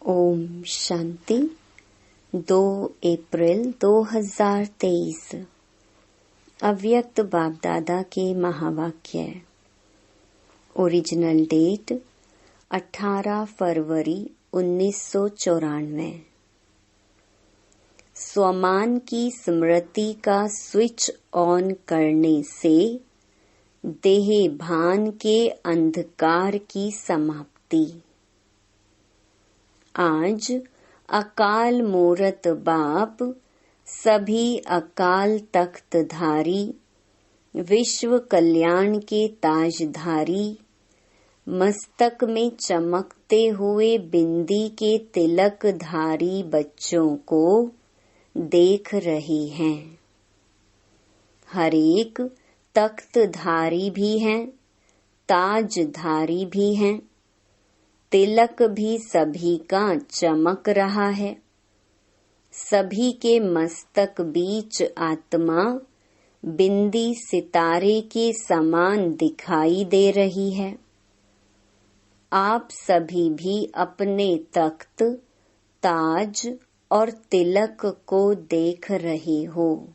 ओम शांति। 2 अप्रैल 2023 अव्यक्त बाप दादा के महावाक्य। ओरिजिनल डेट 18 फरवरी 1994। स्वमान की स्मृति का स्विच ऑन करने से देह भान के अंधकार की समाप्ति। आज अकाल मूरत बाप सभी अकाल तख्तधारी विश्व कल्याण के ताजधारी मस्तक में चमकते हुए बिंदी के तिलकधारी बच्चों को देख रहे हैं। हर एक तख्तधारी भी हैं, ताजधारी भी हैं, तिलक भी सभी का चमक रहा है। सभी के मस्तक बीच आत्मा बिंदी सितारे के समान दिखाई दे रही है। आप सभी भी अपने तख्त, ताज और तिलक को देख रहे हो।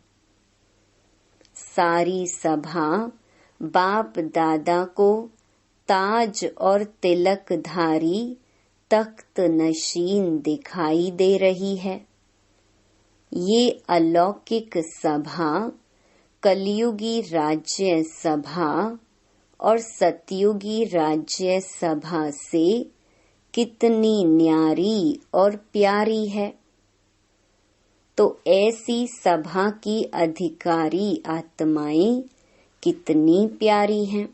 सारी सभा बाप दादा को ताज और तिलकधारी तख्त नशीन दिखाई दे रही है। ये अलौकिक सभा कलयुगी राज्य सभा और सतयुगी राज्य सभा से कितनी न्यारी और प्यारी है। तो ऐसी सभा की अधिकारी आत्माएं कितनी प्यारी हैं।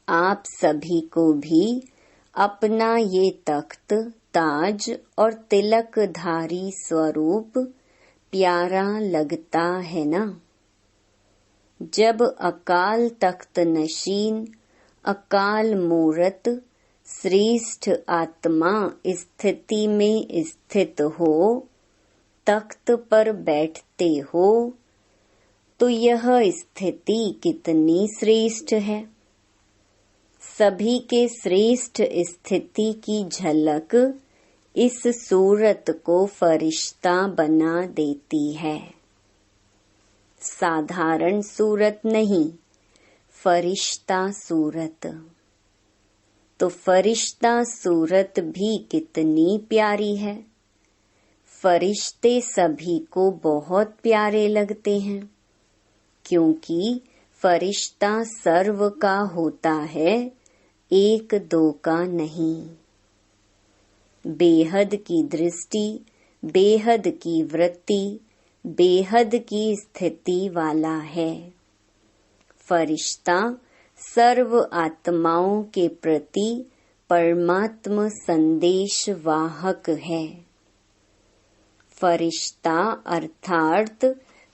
आप सभी को भी अपना ये तख्त, ताज और तिलकधारी स्वरूप प्यारा लगता है ना। जब अकाल तख्त नशीन, अकाल मूरत श्रेष्ठ आत्मा स्थिति में स्थित हो, तख्त पर बैठते हो, तो यह स्थिति कितनी श्रेष्ठ है। सभी के श्रेष्ठ स्थिति की झलक इस सूरत को फरिश्ता बना देती है। साधारण सूरत नहीं, फरिश्ता सूरत। तो फरिश्ता सूरत भी कितनी प्यारी है। फरिश्ते सभी को बहुत प्यारे लगते हैं, क्योंकि फरिश्ता सर्व का होता है, एक दो का नहीं। बेहद की दृष्टि, बेहद की वृत्ति, बेहद की स्थिति वाला है। फरिश्ता सर्व आत्माओं के प्रति परमात्म संदेश वाहक है। फरिश्ता अर्थात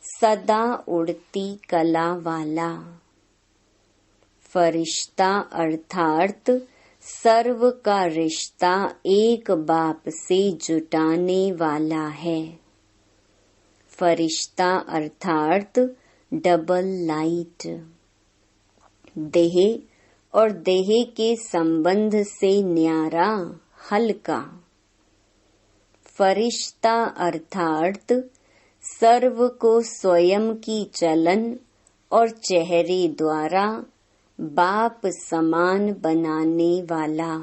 सदा उड़ती कला वाला। फरिश्ता अर्थात सर्व का रिश्ता एक बाप से जुटाने वाला है। फरिश्ता अर्थात डबल लाइट। देह और देह के संबंध से न्यारा, हल्का। फरिश्ता अर्थात सर्व को स्वयं की चलन और चेहरे द्वारा बाप समान बनाने वाला।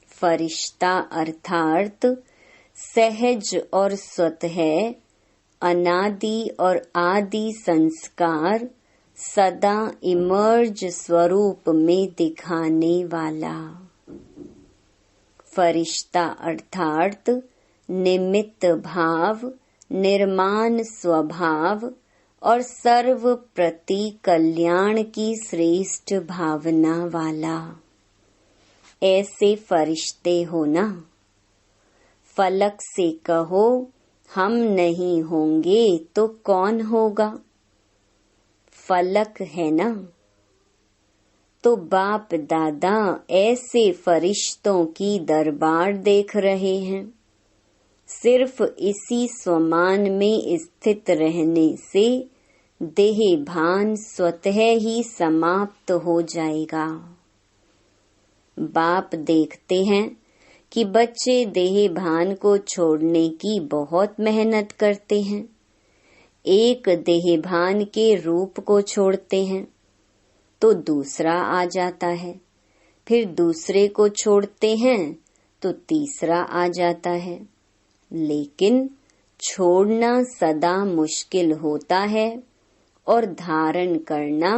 फरिश्ता अर्थात सहज और स्वतः अनादि और आदि संस्कार सदा इमर्ज स्वरूप में दिखाने वाला। फरिश्ता अर्थात निमित्त भाव, निर्माण स्वभाव और सर्व प्रति कल्याण की श्रेष्ठ भावना वाला। ऐसे फरिश्ते हो ना। फलक से कहो हम नहीं होंगे तो कौन होगा। फलक है ना। तो बाप दादा ऐसे फरिश्तों की दरबार देख रहे हैं। सिर्फ इसी स्वमान में स्थित रहने से देह भान स्वतः ही समाप्त हो जाएगा। बाप देखते हैं कि बच्चे देह भान को छोड़ने की बहुत मेहनत करते हैं। एक देह भान के रूप को छोड़ते हैं तो दूसरा आ जाता है, फिर दूसरे को छोड़ते हैं तो तीसरा आ जाता है। लेकिन छोड़ना सदा मुश्किल होता है और धारण करना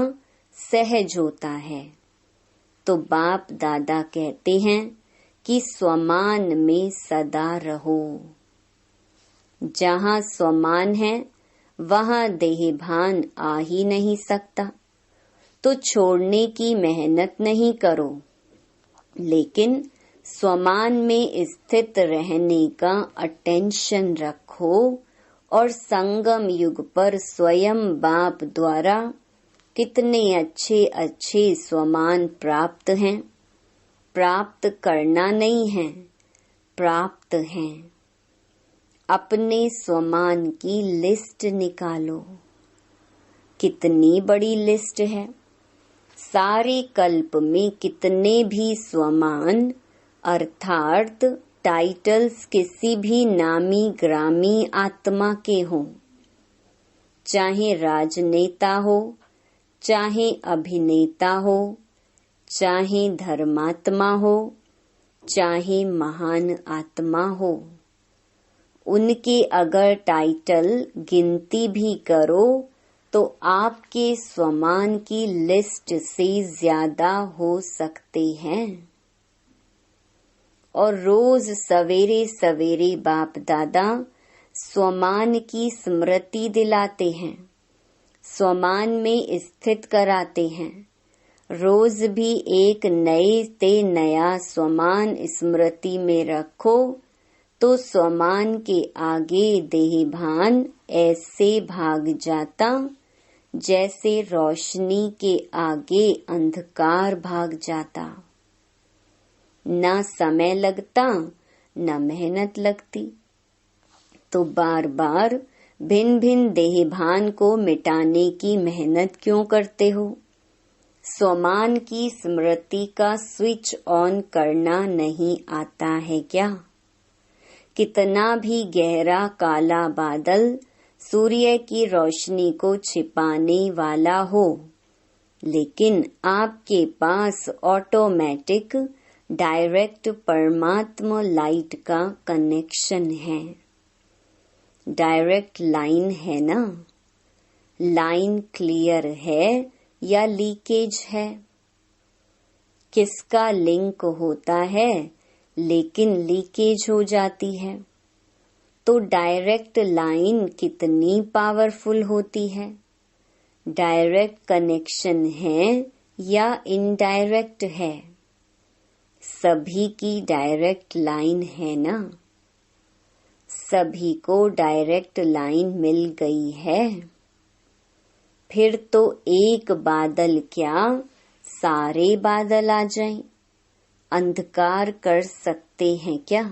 सहज होता है। तो बाप दादा कहते हैं कि स्वमान में सदा रहो। जहाँ स्वमान है वहाँ देहभान आ ही नहीं सकता। तो छोड़ने की मेहनत नहीं करो, लेकिन स्वमान में स्थित रहने का अटेंशन रखो और संगम युग पर स्वयं बाप द्वारा कितने अच्छे अच्छे स्वमान प्राप्त हैं। प्राप्त करना नहीं है, प्राप्त हैं। अपने स्वमान की लिस्ट निकालो। कितनी बड़ी लिस्ट है। सारे कल्प में कितने भी स्वमान अर्थात टाइटल्स किसी भी नामी ग्रामी आत्मा के हों, चाहे राजनेता हो, चाहे अभिनेता हो, चाहे धर्मात्मा हो, चाहे महान आत्मा हो, उनके अगर टाइटल गिनती भी करो तो आपके स्वमान की लिस्ट से ज्यादा हो सकते हैं। और रोज सवेरे सवेरे बाप दादा स्वमान की स्मृति दिलाते हैं, स्वमान में स्थित कराते हैं। रोज भी एक नए से नया स्वमान स्मृति में रखो तो स्वमान के आगे देहभान ऐसे भाग जाता जैसे रोशनी के आगे अंधकार भाग जाता। ना समय लगता, ना मेहनत लगती। तो बार बार भिन्न भिन्न देहभान को मिटाने की मेहनत क्यों करते हो? स्वमान की स्मृति का स्विच ऑन करना नहीं आता है क्या? कितना भी गहरा काला बादल सूर्य की रोशनी को छिपाने वाला हो, लेकिन आपके पास ऑटोमेटिक डायरेक्ट परमात्मा लाइट का कनेक्शन है। डायरेक्ट लाइन है ना? लाइन क्लियर है या लीकेज है? किसका लिंक होता है लेकिन लीकेज हो जाती है? तो डायरेक्ट लाइन कितनी पावरफुल होती है? डायरेक्ट कनेक्शन है या इनडायरेक्ट है? सभी की डायरेक्ट लाइन है ना? सभी को डायरेक्ट लाइन मिल गई है। फिर तो एक बादल क्या सारे बादल आ जाएं? अंधकार कर सकते हैं क्या?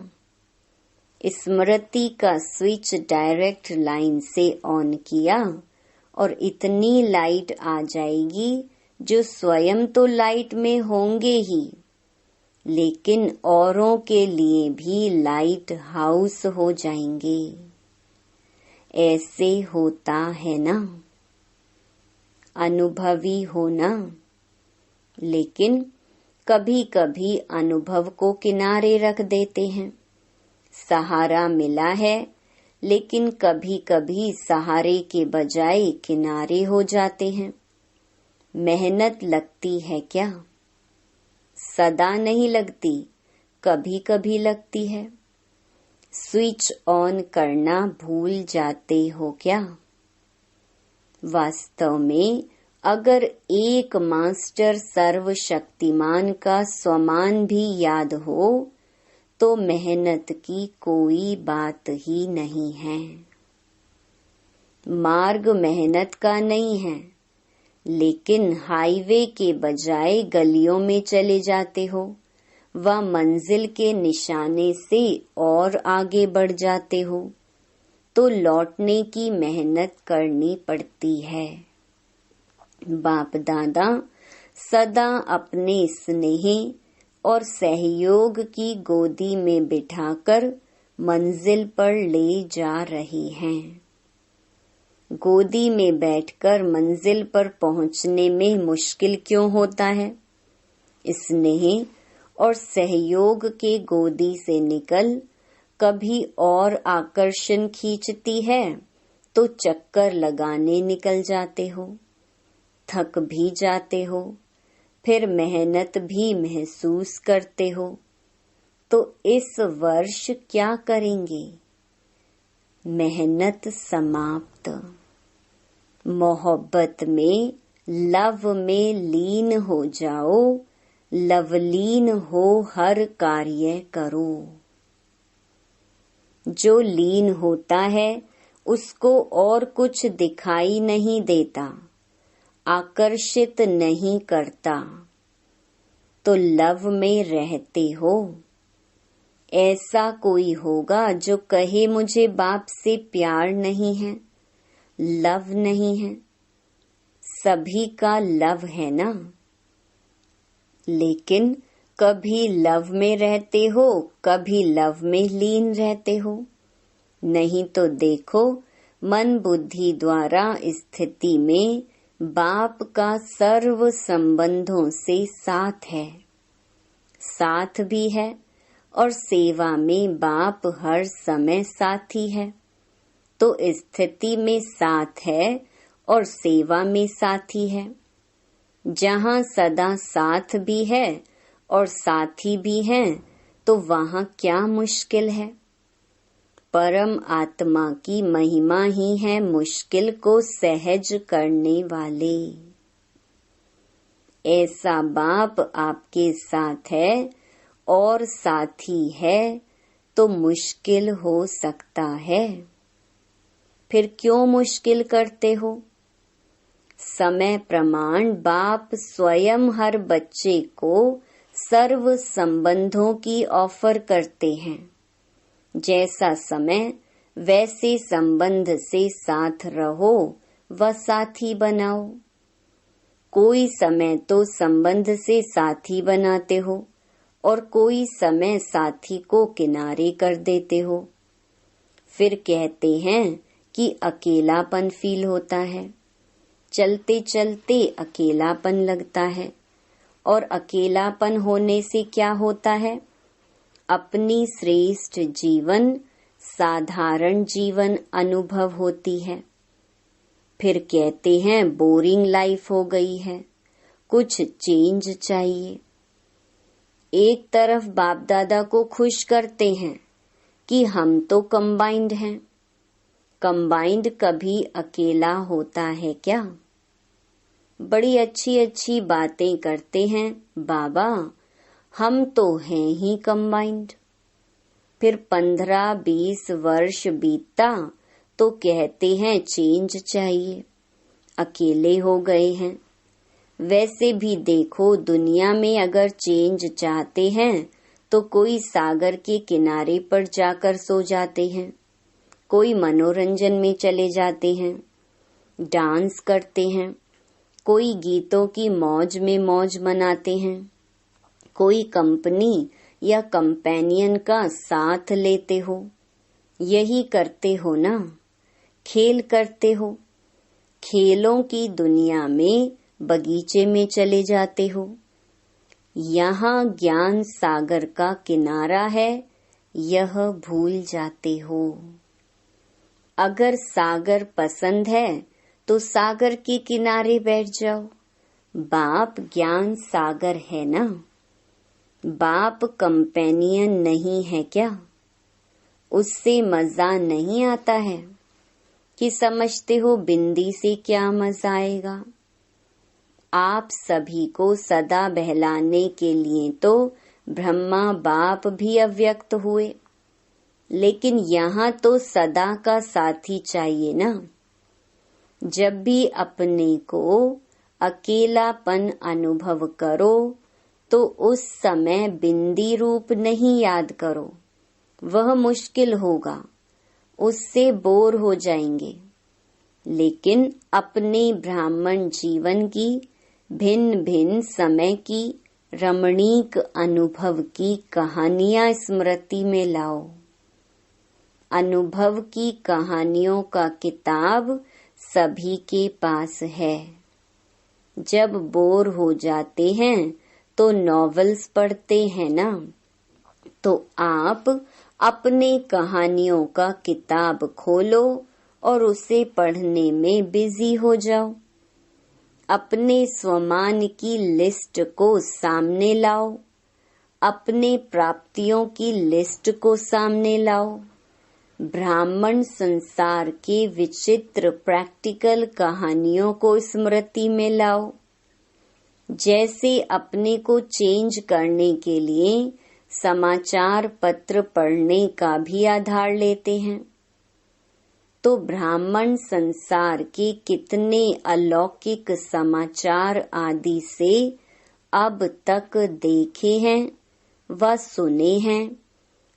स्मृति का स्विच डायरेक्ट लाइन से ऑन किया और इतनी लाइट आ जाएगी जो स्वयं तो लाइट में होंगे ही, लेकिन औरों के लिए भी लाइट हाउस हो जाएंगे। ऐसे होता है ना? अनुभवी हो ना? लेकिन कभी कभी अनुभव को किनारे रख देते हैं। सहारा मिला है, लेकिन कभी कभी सहारे के बजाय किनारे हो जाते हैं। मेहनत लगती है क्या? सदा नहीं लगती, कभी कभी लगती है। स्विच ऑन करना भूल जाते हो क्या? वास्तव में अगर एक मास्टर सर्वशक्तिमान का स्वमान भी याद हो तो मेहनत की कोई बात ही नहीं है। मार्ग मेहनत का नहीं है, लेकिन हाईवे के बजाय गलियों में चले जाते हो व मंजिल के निशाने से और आगे बढ़ जाते हो तो लौटने की मेहनत करनी पड़ती है। बाप दादा सदा अपने स्नेह और सहयोग की गोदी में बिठाकर मंजिल पर ले जा रहे हैं। गोदी में बैठकर मंजिल पर पहुंचने में मुश्किल क्यों होता है? स्नेह और सहयोग के गोदी से निकल कभी और आकर्षण खींचती है तो चक्कर लगाने निकल जाते हो, थक भी जाते हो, फिर मेहनत भी महसूस करते हो। तो इस वर्ष क्या करेंगे? मेहनत समाप्त। मोहब्बत में, लव में लीन हो जाओ, लवलीन हो हर कार्य करो। जो लीन होता है उसको और कुछ दिखाई नहीं देता, आकर्षित नहीं करता, तो लव में रहते हो। ऐसा कोई होगा जो कहे मुझे बाप से प्यार नहीं है, लव नहीं है? सभी का लव है ना। लेकिन कभी लव में रहते हो, कभी लव में लीन रहते हो। नहीं तो देखो, मन बुद्धि द्वारा स्थिति में बाप का सर्व संबंधों से साथ है, साथ भी है, और सेवा में बाप हर समय साथी है। तो स्थिति में साथ है और सेवा में साथी है। जहाँ सदा साथ भी है और साथी भी हैं, तो वहाँ क्या मुश्किल है? परम आत्मा की महिमा ही है मुश्किल को सहज करने वाले। ऐसा बाप आपके साथ है और साथी है तो मुश्किल हो सकता है। फिर क्यों मुश्किल करते हो? समय प्रमाण बाप स्वयं हर बच्चे को सर्व संबंधों की ऑफर करते हैं। जैसा समय वैसे संबंध से साथ रहो व साथी बनाओ। कोई समय तो संबंध से साथी बनाते हो और कोई समय साथी को किनारे कर देते हो। फिर कहते हैं कि अकेलापन फील होता है, चलते चलते अकेलापन लगता है। और अकेलापन होने से क्या होता है? अपनी श्रेष्ठ जीवन, साधारण जीवन अनुभव होती है। फिर कहते हैं बोरिंग लाइफ हो गई है, कुछ चेंज चाहिए। एक तरफ बाप दादा को खुश करते हैं कि हम तो कंबाइंड हैं। कंबाइंड कभी अकेला होता है क्या? बड़ी अच्छी अच्छी बातें करते हैं बाबा, हम तो हैं ही कंबाइंड। फिर 15-20 वर्ष बीतता तो कहते हैं चेंज चाहिए, अकेले हो गए हैं। वैसे भी देखो, दुनिया में अगर चेंज चाहते हैं तो कोई सागर के किनारे पर जाकर सो जाते हैं, कोई मनोरंजन में चले जाते हैं, डांस करते हैं, कोई गीतों की मौज में मौज मनाते हैं, कोई कंपनी या कंपेनियन का साथ लेते हो। यही करते हो ना, खेल करते हो। खेलों की दुनिया में बगीचे में चले जाते हो। यहाँ ज्ञान सागर का किनारा है, यह भूल जाते हो। अगर सागर पसंद है तो सागर के किनारे बैठ जाओ। बाप ज्ञान सागर है ना, बाप कंपेनियन नहीं है क्या? उससे मजा नहीं आता है कि समझते हो बिंदी से क्या मजा आएगा? आप सभी को सदा बहलाने के लिए तो ब्रह्मा बाप भी अव्यक्त हुए, लेकिन यहाँ तो सदा का साथी चाहिए ना। जब भी अपने को अकेलापन अनुभव करो तो उस समय बिंदी रूप नहीं याद करो, वह मुश्किल होगा, उससे बोर हो जाएंगे। लेकिन अपने ब्राह्मण जीवन की भिन्न भिन्न समय की रमणीक अनुभव की कहानियां स्मृति में लाओ। अनुभव की कहानियों का किताब सभी के पास है। जब बोर हो जाते हैं तो नॉवेल्स पढ़ते हैं ना, तो आप अपने कहानियों का किताब खोलो और उसे पढ़ने में बिजी हो जाओ। अपने स्वमान की लिस्ट को सामने लाओ, अपने प्राप्तियों की लिस्ट को सामने लाओ। ब्राह्मण संसार के विचित्र प्रैक्टिकल कहानियों को स्मृति में लाओ। जैसे अपने को चेंज करने के लिए समाचार पत्र पढ़ने का भी आधार लेते हैं, तो ब्राह्मण संसार के कितने अलौकिक समाचार आदि से अब तक देखे हैं व सुने हैं।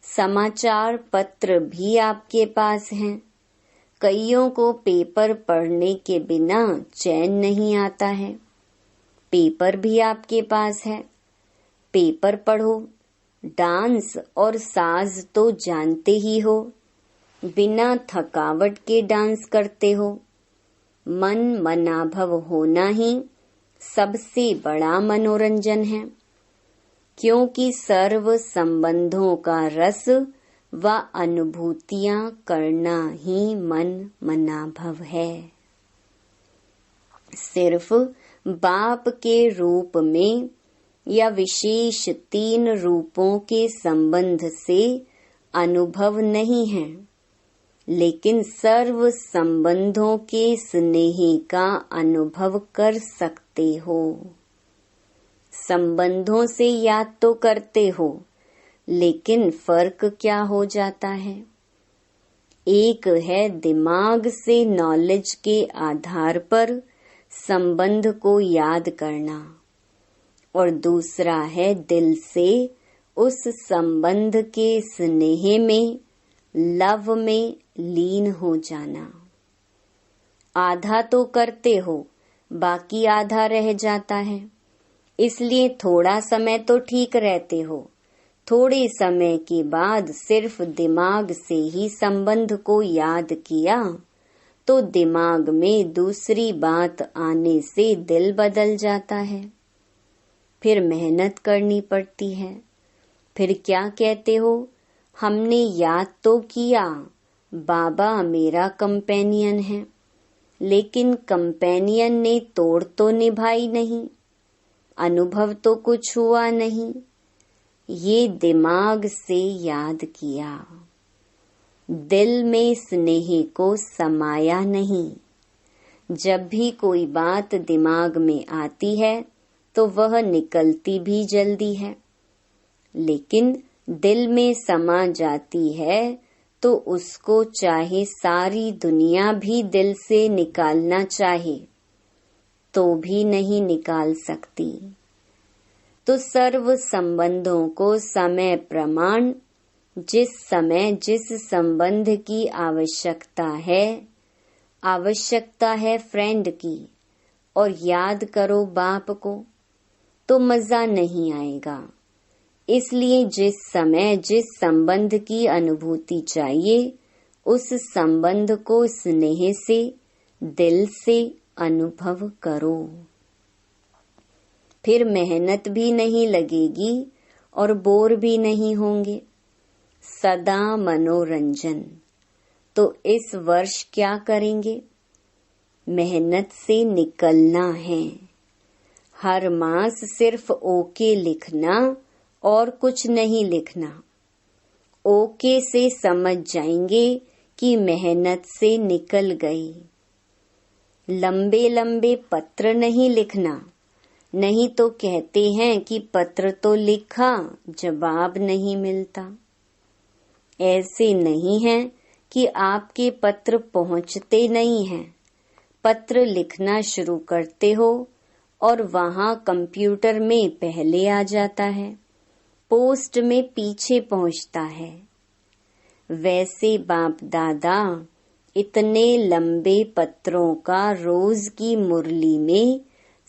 समाचार पत्र भी आपके पास हैं। कईयों को पेपर पढ़ने के बिना चैन नहीं आता है। पेपर भी आपके पास है, पेपर पढ़ो। डांस और साज तो जानते ही हो, बिना थकावट के डांस करते हो। मन मनाभव होना ही सबसे बड़ा मनोरंजन है, क्योंकि सर्व संबंधों का रस व अनुभूतियां करना ही मन मनाभव है। सिर्फ बाप के रूप में या विशेष 3 रूपों के संबंध से अनुभव नहीं है, लेकिन सर्व संबंधों के स्नेह का अनुभव कर सकते हो। संबंधों से याद तो करते हो, लेकिन फर्क क्या हो जाता है? एक है दिमाग से नॉलेज के आधार पर संबंध को याद करना, और दूसरा है दिल से उस संबंध के स्नेह में, लव में लीन हो जाना। आधा तो करते हो, बाकी आधा रह जाता है। इसलिए थोड़ा समय तो ठीक रहते हो, थोड़े समय के बाद सिर्फ दिमाग से ही संबंध को याद किया तो दिमाग में दूसरी बात आने से दिल बदल जाता है। फिर मेहनत करनी पड़ती है। फिर क्या कहते हो, हमने याद तो किया, बाबा मेरा कंपेनियन है, लेकिन कंपेनियन ने तोड़ तो निभाई नहीं, अनुभव तो कुछ हुआ नहीं। ये दिमाग से याद किया, दिल में स्नेह को समाया नहीं। जब भी कोई बात दिमाग में आती है तो वह निकलती भी जल्दी है, लेकिन दिल में समा जाती है तो उसको चाहे सारी दुनिया भी दिल से निकालना चाहे तो भी नहीं निकाल सकती। तो सर्व संबंधों को समय प्रमाण, जिस समय जिस संबंध की आवश्यकता है फ्रेंड की, और याद करो बाप को, तो मजा नहीं आएगा। इसलिए जिस समय जिस संबंध की अनुभूति चाहिए, उस संबंध को स्नेह से, दिल से अनुभव करो। फिर मेहनत भी नहीं लगेगी और बोर भी नहीं होंगे। सदा मनोरंजन। तो इस वर्ष क्या करेंगे? मेहनत से निकलना है। हर मास सिर्फ ओके लिखना और कुछ नहीं लिखना। ओके से समझ जाएंगे कि मेहनत से निकल गई। लंबे लंबे पत्र नहीं लिखना, नहीं तो कहते हैं कि पत्र तो लिखा, जवाब नहीं मिलता। ऐसे नहीं है कि आपके पत्र पहुंचते नहीं हैं। पत्र लिखना शुरू करते हो और वहां कंप्यूटर में पहले आ जाता है, पोस्ट में पीछे पहुंचता है। वैसे बाप दादा इतने लंबे पत्रों का रोज की मुरली में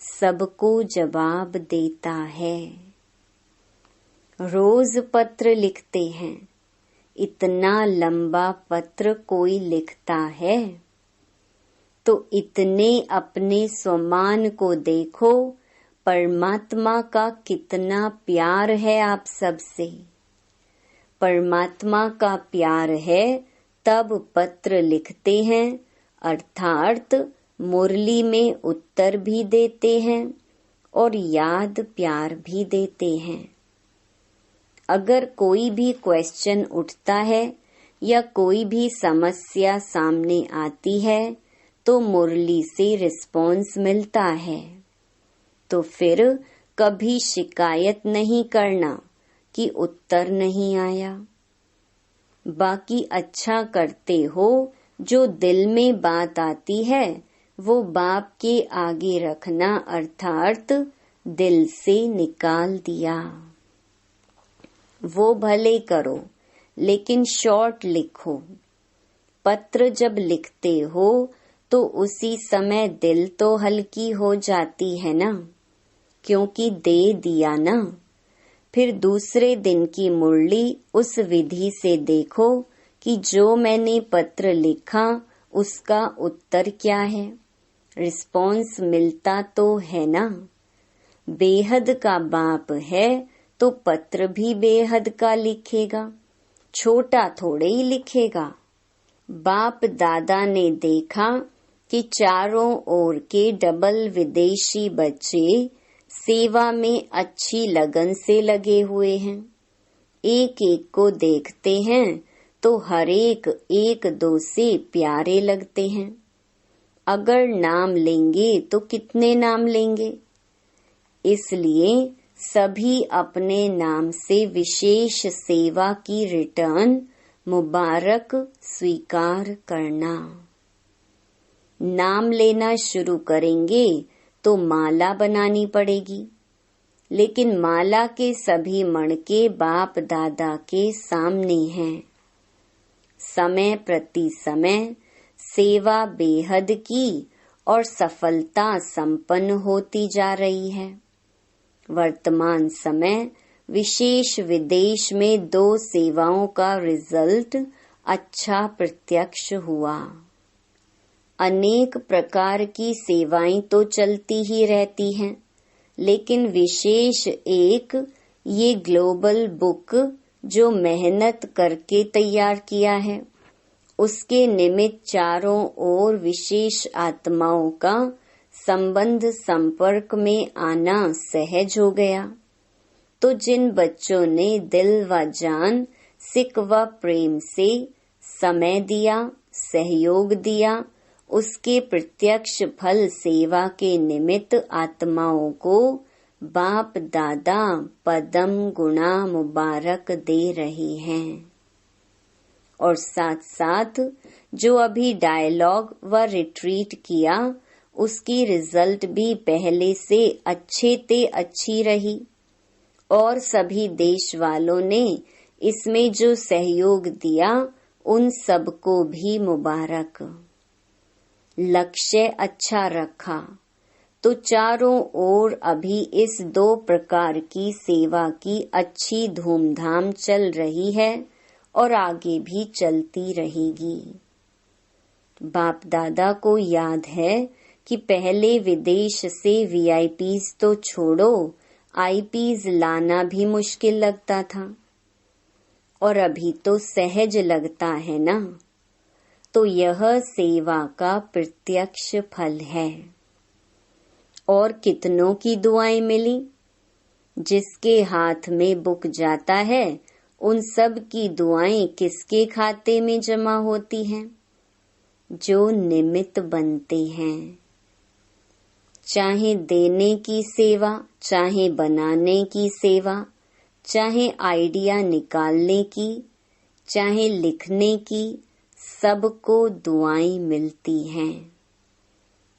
सबको जवाब देता है। रोज पत्र लिखते हैं, इतना लंबा पत्र कोई लिखता है? तो इतने अपने स्वमान को देखो, परमात्मा का कितना प्यार है आप सबसे। परमात्मा का प्यार है तब पत्र लिखते हैं, अर्थात मुरली में उत्तर भी देते हैं और याद प्यार भी देते हैं। अगर कोई भी क्वेश्चन उठता है या कोई भी समस्या सामने आती है तो मुरली से रिस्पॉन्स मिलता है। तो फिर कभी शिकायत नहीं करना कि उत्तर नहीं आया। बाकी अच्छा करते हो, जो दिल में बात आती है वो बाप के आगे रखना, अर्थात दिल से निकाल दिया। वो भले करो लेकिन शॉर्ट लिखो। पत्र जब लिखते हो तो उसी समय दिल तो हल्की हो जाती है ना, क्योंकि दे दिया ना। फिर दूसरे दिन की मुरली उस विधि से देखो कि जो मैंने पत्र लिखा उसका उत्तर क्या है, रिस्पॉन्स मिलता तो है ना। बेहद का बाप है तो पत्र भी बेहद का लिखेगा, छोटा थोड़े ही लिखेगा। बाप दादा ने देखा कि चारों ओर के डबल विदेशी बच्चे सेवा में अच्छी लगन से लगे हुए हैं। एक एक को देखते हैं तो हर एक एक दो से प्यारे लगते हैं। अगर नाम लेंगे तो कितने नाम लेंगे, इसलिए सभी अपने नाम से विशेष सेवा की रिटर्न मुबारक स्वीकार करना। नाम लेना शुरू करेंगे तो माला बनानी पड़ेगी, लेकिन माला के सभी मणके बाप दादा के सामने हैं। समय प्रति समय सेवा बेहद की और सफलता संपन्न होती जा रही है। वर्तमान समय विशेष विदेश में 2 सेवाओं का रिजल्ट अच्छा प्रत्यक्ष हुआ। अनेक प्रकार की सेवाएं तो चलती ही रहती हैं, लेकिन विशेष एक ये ग्लोबल बुक जो मेहनत करके तैयार किया है, उसके निमित्त चारों ओर विशेष आत्माओं का संबंध संपर्क में आना सहज हो गया। तो जिन बच्चों ने दिल व जान सिक व प्रेम से समय दिया, सहयोग दिया, उसके प्रत्यक्ष फल सेवा के निमित्त आत्माओं को बाप दादा पदम गुणा मुबारक दे रहे हैं। और साथ साथ जो अभी डायलॉग व रिट्रीट किया उसकी रिजल्ट भी पहले से अच्छे ते अच्छी रही। और सभी देश वालों ने इसमें जो सहयोग दिया उन सबको भी मुबारक। लक्ष्य अच्छा रखा तो चारों ओर अभी इस 2 प्रकार की सेवा की अच्छी धूमधाम चल रही है और आगे भी चलती रहेगी। बाप दादा को याद है कि पहले विदेश से VIPs तो छोड़ो, IPs लाना भी मुश्किल लगता था, और अभी तो सहज लगता है ना। तो यह सेवा का प्रत्यक्ष फल है। और कितनों की दुआएं मिली। जिसके हाथ में बुक जाता है उन सब की दुआएं किसके खाते में जमा होती हैं? जो निमित्त बनते हैं। चाहे देने की सेवा, चाहे बनाने की सेवा, चाहे आइडिया निकालने की, चाहे लिखने की, सबको दुआएं मिलती हैं।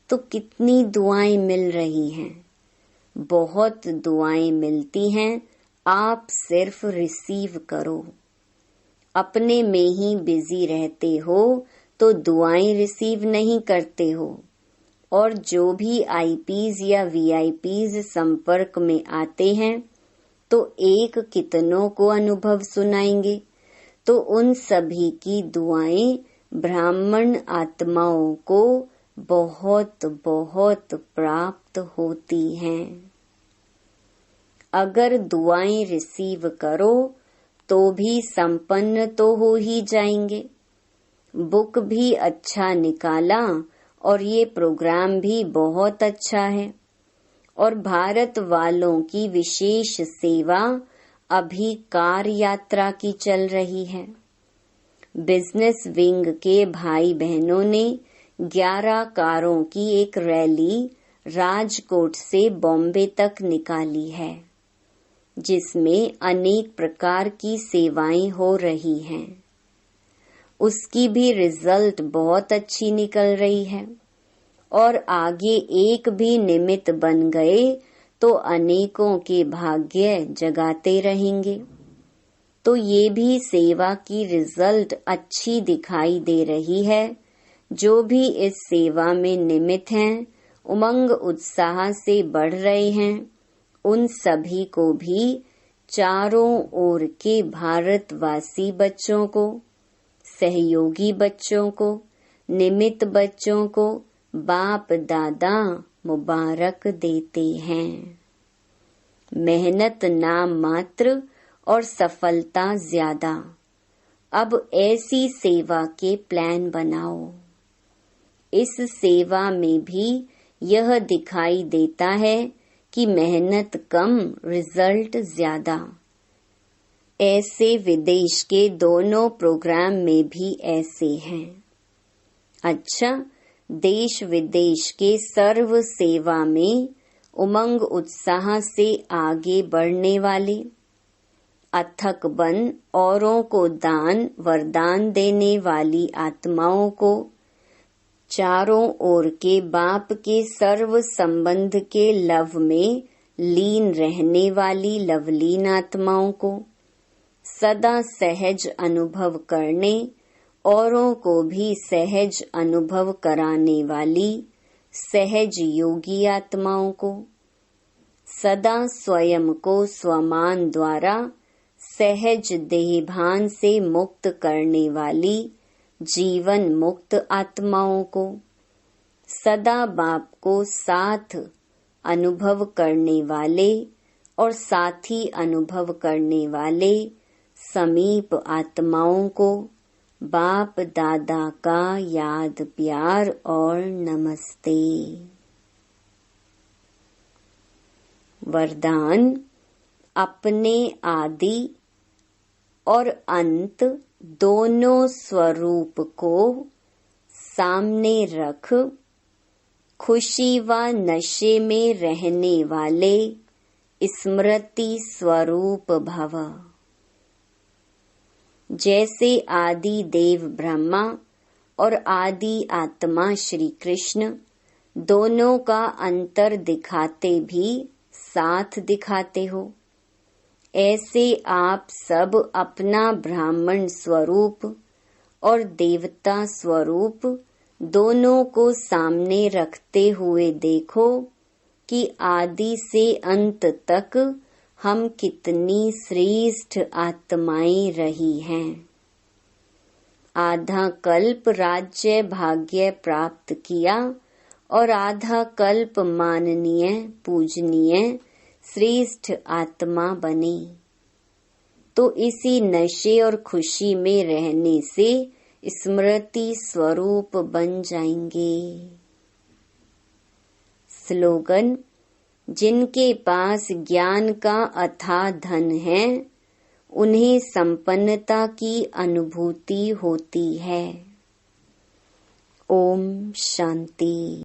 तो कितनी दुआएं मिल रही हैं? बहुत दुआएं मिलती हैं। आप सिर्फ रिसीव करो। अपने में ही बिजी रहते हो तो दुआएं रिसीव नहीं करते हो। और जो भी IPs या VIPs संपर्क में आते हैं तो एक कितनों को अनुभव सुनाएंगे, तो उन सभी की दुआएं ब्राह्मण आत्माओं को बहुत बहुत प्राप्त होती हैं। अगर दुआएं रिसीव करो तो भी संपन्न तो हो ही जाएंगे। बुक भी अच्छा निकाला और ये प्रोग्राम भी बहुत अच्छा है। और भारत वालों की विशेष सेवा अभी कार यात्रा की चल रही है। बिजनेस विंग के भाई बहनों ने 11 कारों की एक रैली राजकोट से बॉम्बे तक निकाली है, जिसमें अनेक प्रकार की सेवाएं हो रही हैं। उसकी भी रिजल्ट बहुत अच्छी निकल रही है। और आगे एक भी निमित्त बन गए तो अनेकों के भाग्य जगाते रहेंगे। तो ये भी सेवा की रिजल्ट अच्छी दिखाई दे रही है। जो भी इस सेवा में निमित्त हैं, उमंग उत्साह से बढ़ रहे हैं, उन सभी को भी चारों ओर के भारतवासी बच्चों को, सहयोगी बच्चों को, निमित्त बच्चों को बाप दादा मुबारक देते हैं। मेहनत नाम मात्र और सफलता ज्यादा। अब ऐसी सेवा के प्लान बनाओ। इस सेवा में भी यह दिखाई देता है कि मेहनत कम, रिजल्ट ज्यादा। ऐसे विदेश के दोनों प्रोग्राम में भी ऐसे हैं। अच्छा, देश विदेश के सर्व सेवा में उमंग उत्साह से आगे बढ़ने वाले, अथक बन औरों को दान वरदान देने वाली आत्माओं को, चारों ओर के बाप के सर्व संबंध के लव में लीन रहने वाली लवलीन आत्माओं को, सदा सहज अनुभव करने औरों को भी सहज अनुभव कराने वाली सहज योगी आत्माओं को, सदा स्वयं को स्वमान द्वारा सहज देहभान से मुक्त करने वाली जीवन मुक्त आत्माओं को, सदा बाप को साथ अनुभव करने वाले और साथी अनुभव करने वाले समीप आत्माओं को बाप दादा का याद प्यार और नमस्ते। वरदान: अपने आदि और अंत दोनों स्वरूप को सामने रख खुशी व नशे में रहने वाले स्मृति स्वरूप भव। जैसे आदि देव ब्रह्मा और आदि आत्मा श्री कृष्ण दोनों का अंतर दिखाते भी साथ दिखाते हो, ऐसे आप सब अपना ब्राह्मण स्वरूप और देवता स्वरूप दोनों को सामने रखते हुए देखो कि आदि से अंत तक हम कितनी श्रेष्ठ आत्माएं रही हैं। आधा कल्प राज्य भाग्य प्राप्त किया और आधा कल्प माननीय पूजनीय श्रेष्ठ आत्मा बने, तो इसी नशे और खुशी में रहने से स्मृति स्वरूप बन जाएंगे। स्लोगन: जिनके पास ज्ञान का अथाह धन है, उन्हें संपन्नता की अनुभूति होती है। ओम शांति।